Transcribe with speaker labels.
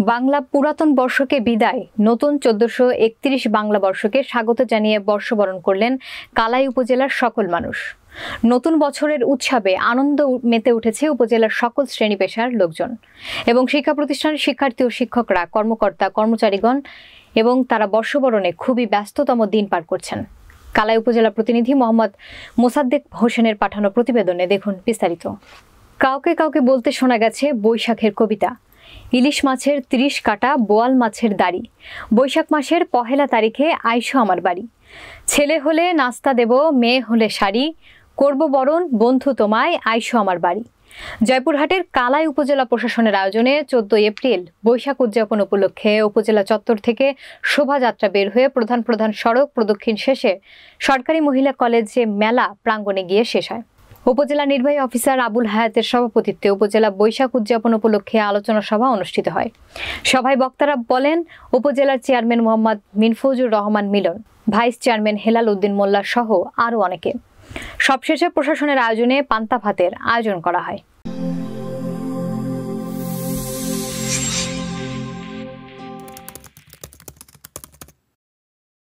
Speaker 1: বাংলা পুরাতন বর্ষকে বিদায়, নতুন ১৪৩১ বাংলা বর্ষকে স্বাগত জানিয়ে বর্ষবরণ করলেন কালাই উপজেলার সকল মানুষ। নতুন বছরের উৎসবে আনন্দ মেতে উঠেছে উপজেলার সকল শ্রেণী পেশার লোকজন এবং শিক্ষা প্রতিষ্ঠানের শিক্ষার্থী ও শিক্ষকরা, কর্মকর্তা কর্মচারীগণ এবং তারা বর্ষবরণে খুবই ব্যস্ততম দিন পার করছেন। কালাই উপজেলা প্রতিনিধি মোহাম্মদ মোসাদ্দেক হোসেনের পাঠানো প্রতিবেদনে দেখুন বিস্তারিত। কাউকে কাউকে বলতে শোনা গেছে বৈশাখের কবিতা। ইলিশ মাছের ৩০ কাটা, বোয়াল মাছের দাড়ি, বৈশাখ মাসের ১ তারিখে আইসো আমার বাড়ি। ছেলে হলে নাস্তা দেব, মেয়ে হলে শাড়ি, করব বরণ বন্ধু তোমায়, আইসো আমার বাড়ি। জয়পুরহাটের কালাই উপজেলা প্রশাসনের আয়োজনে ১৪ এপ্রিল বৈশাখ উদযাপন উপলক্ষে উপজেলা চত্বর থেকে শোভাযাত্রা বের হয়ে প্রধান প্রধান সড়ক প্রদক্ষিণ শেষে সরকারি মহিলা কলেজে মেলা প্রাঙ্গণে গিয়ে শেষ হয়। উপজেলা নির্বাহী অফিসার আবুল হায়াতের সভাপতিত্বে উপজেলা বৈশাখ উদযাপন উপলক্ষে আলোচনা সভা অনুষ্ঠিত হয়। সভায় বক্তারা বলেন, উপজেলার চেয়ারম্যান মোহাম্মদ মিনফুজুর রহমান মিলন, ভাইস চেয়ারম্যান হেলাল উদ্দিন মোল্লা সহ আরও অনেকে। সবশেষে প্রশাসনের আয়োজনে পান্তা ভাতের আয়োজন করা হয়।